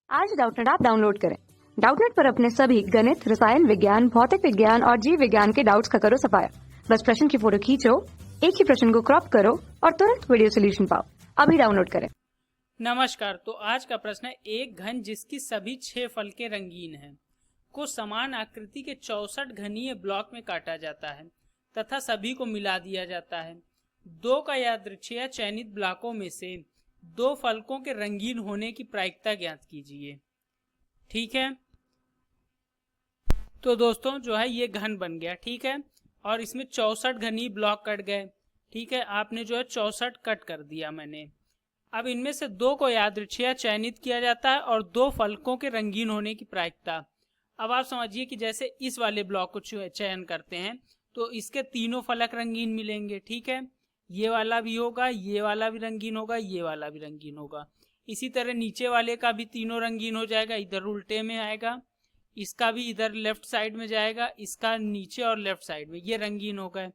आज Doubtnut app download करें। Doubtnut पर अपने सभी गणित, रसायन विज्ञान, भौतिक विज्ञान और जीव विज्ञान के डाउट्स का करो सफाया। बस प्रश्न की फोटो खींचो, एक ही प्रश्न को क्रॉप करो और तुरंत वीडियो सोल्यूशन पाओ। अभी डाउनलोड करें। नमस्कार। तो आज का प्रश्न है, एक घन जिसकी सभी 6 फलकें रंगीन हैं को समान आकृति के 64 घनीय ब्लॉक में काटा जाता है तथा सभी को मिला दिया जाता है। दो का यादृच्छिक चयनित ब्लॉकों में से दो फलकों के रंगीन होने की प्रायिकता ज्ञात कीजिए। ठीक है, तो दोस्तों जो है ये घन बन गया। ठीक है, और इसमें 64 घनीय ब्लॉक कट गए। ठीक है, आपने जो है 64 कट कर दिया मैंने। अब इनमें से दो को यादृच्छिक चयनित किया जाता है और दो फलकों के रंगीन होने की प्रायिकता। अब आप समझिए कि जैसे इस वाले ब्लॉक को चयन करते हैं तो इसके तीनों फलक रंगीन मिलेंगे। ठीक है, ये वाला भी होगा, ये वाला भी रंगीन होगा, ये वाला भी रंगीन होगा। इसी तरह नीचे वाले का भी तीनों रंगीन हो जाएगा, इधर उल्टे में आएगा, इसका भी इधर लेफ्ट साइड में जाएगा, इसका नीचे और लेफ्ट साइड में, ये रंगीन हो गए।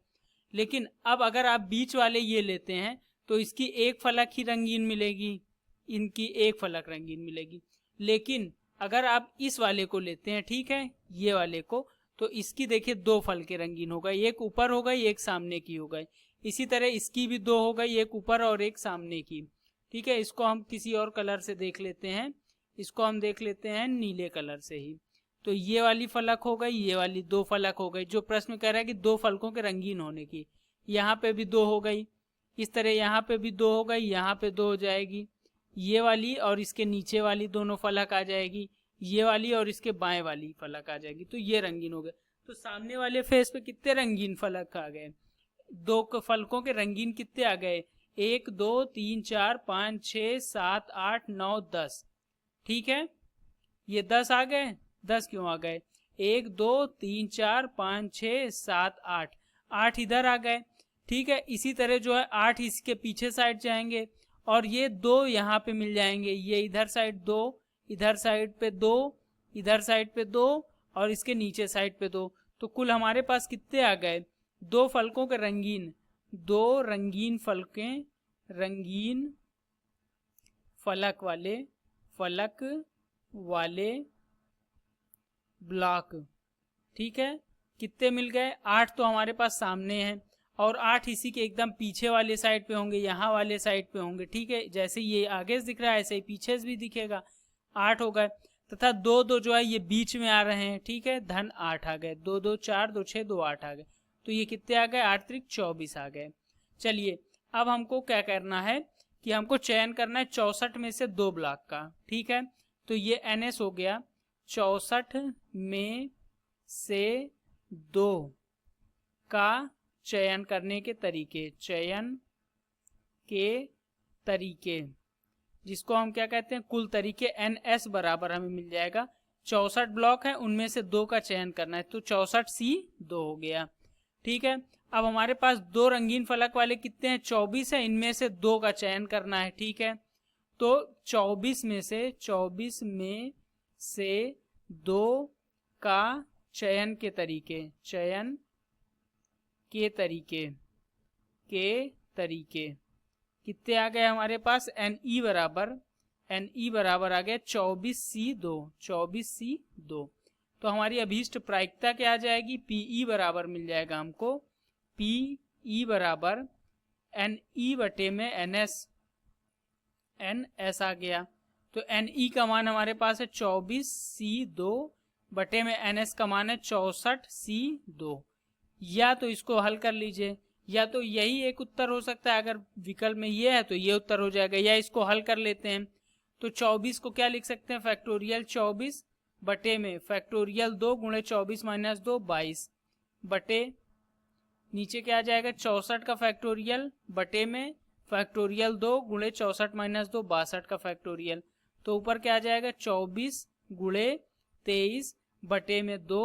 लेकिन अब अगर आप बीच वाले ये लेते हैं तो इसकी एक फलक ही रंगीन मिलेगी, इनकी एक फलक रंगीन मिलेगी। लेकिन अगर आप इस वाले को लेते हैं, ठीक है, ये वाले को, तो इसकी देखिए दो फलकें रंगीन हो गई, एक ऊपर हो गई, एक सामने की हो गई। इसी तरह इसकी भी दो हो गई, एक ऊपर और एक सामने की। ठीक है, इसको हम किसी और कलर से देख लेते हैं, इसको हम देख लेते हैं नीले कलर से ही। तो ये वाली फलक हो गई, ये वाली दो फलक हो गई। जो प्रश्न कह रहा है कि दो फलकों के रंगीन होने की, यहाँ पे भी दो हो गई, इस तरह यहाँ पे भी दो हो गई, यहाँ पे दो हो जाएगी, ये वाली और इसके नीचे वाली दोनों फलक आ जाएगी, ये वाली और इसके बाएं वाली फलक आ जाएगी। तो ये रंगीन हो गए। तो सामने वाले फेस पे कितने रंगीन फलक आ गए? दो फलकों के रंगीन कितने आ गए? 1 2 3 4 5 6 7 8 9 10। ठीक है, ये 10 आ गए। 10 क्यों आ गए? 1 2 3 4 5 6 7 8, 8 इधर आ गए। ठीक है, इसी तरह जो है 8 इसके पीछे साइड जाएंगे और ये दो यहाँ पे मिल जाएंगे, ये इधर साइड दो, इधर साइड पे दो, इधर साइड पे दो और इसके नीचे साइड पे दो। तो कुल हमारे पास कितने आ गए? दो फलकों के रंगीन, दो रंगीन फलकें, रंगीन फलक वाले ब्लॉक। ठीक है, कितने मिल गए? 8 तो हमारे पास सामने हैं और 8 इसी के एकदम पीछे वाले साइड पे होंगे, यहाँ वाले साइड पे होंगे। ठीक है, जैसे ये आगे से दिख रहा है ऐसे ही पीछे से भी दिखेगा। 8 हो गए तथा दो दो जो है ये बीच में आ रहे हैं। ठीक है, धन 8 आ गए, 2 2 4 2 6 2 8 आ गए। तो ये कितने आ गए? 8 त्रिक 24 आ गए। चलिए, अब हमको क्या करना है कि हमको चयन करना है 64 में से दो ब्लॉक का। ठीक है, तो ये NS हो गया। 64 में से दो का चयन करने के तरीके, चयन के तरीके, जिसको हम क्या कहते हैं? कुल तरीके। NS बराबर हमें मिल जाएगा 64 ब्लॉक है, उनमें से दो का चयन करना है, तो 64C 2 हो गया। ठीक है, अब हमारे पास दो रंगीन फलक वाले कितने हैं? 24 है, इनमें से दो का चयन करना है। ठीक है, तो 24 में से दो का चयन के तरीके, चयन के तरीके कितने आ गए हमारे पास? NE बराबर आ गया 24C 2, 24C 2। तो हमारी अभीष्ट प्रायिकता क्या आ जाएगी? PE बराबर मिल जाएगा हमको, PE बराबर NE बटे में NS आ गया। तो NE का मान हमारे पास है 24C 2 बटे में NS का मान है 64C 2। या तो इसको हल कर लीजिए, या तो यही एक उत्तर हो सकता है, अगर विकल्प में ये है तो ये उत्तर हो जाएगा, या इसको हल कर लेते हैं। तो 24 को क्या लिख सकते हैं? फैक्टोरियल 24 बटे में फैक्टोरियल 2 गुणे 24 माइनस 2 22 बटे नीचे क्या आ जाएगा? 64 का फैक्टोरियल बटे में फैक्टोरियल 2 गुणे 64 माइनस 2 62 का फैक्टोरियल। तो ऊपर क्या आ जाएगा? 24 गुणे 23 बटे में 2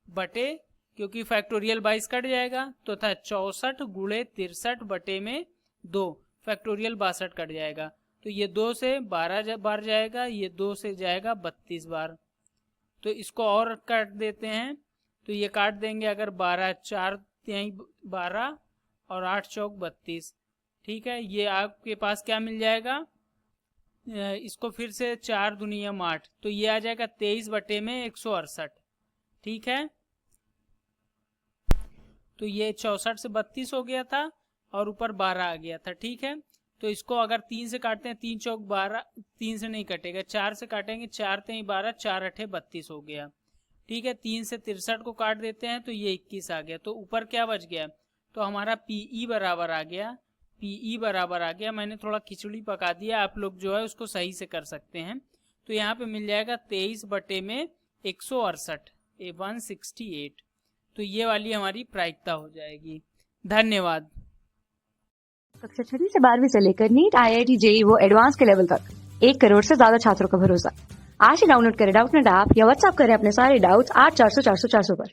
बटे, क्योंकि फैक्टोरियल 22 कट जाएगा तो था 64 गुणे 63 बटे में 2, फैक्टोरियल 62 कट जाएगा। तो ये 2 से 12 बार जाएगा, ये 2 से जाएगा 32 बार। तो इसको और काट देते हैं, तो ये काट देंगे अगर 12 4 12 और 8 चौक 32। ठीक है, ये आपके पास क्या मिल जाएगा? इसको फिर से 4 दूनियम 8, तो ये आ जाएगा 23/168। ठीक है, तो ये 64 से 32 हो गया था और ऊपर 12 आ गया था। ठीक है, तो इसको अगर 3 से काटते हैं, 3 चौक 12, 3 से नहीं कटेगा, 4 से काटेंगे, 4 3 12, 4 8 32 हो गया। ठीक है, 3 से 63 को काट देते हैं तो ये 21 आ गया। तो ऊपर क्या बच गया, तो हमारा PE बराबर आ गया, PE बराबर आ गया। मैंने थोड़ा खिचड़ी पका दिया, आप लोग जो है उसको सही से कर सकते हैं। तो यहाँ पे मिल जाएगा 23/168, 168। तो ये वाली हमारी प्रायिकता हो जाएगी। धन्यवाद। कक्षा 6 से 12वीं से लेकर नीट, IIT, JEE वो एडवांस के लेवल तक 1 करोड़ से ज्यादा छात्रों का भरोसा। आज ही डाउनलोड करें डाउटनेट ऐप या व्हाट्सएप करें अपने सारे डाउट्स 8400 400 400 पर।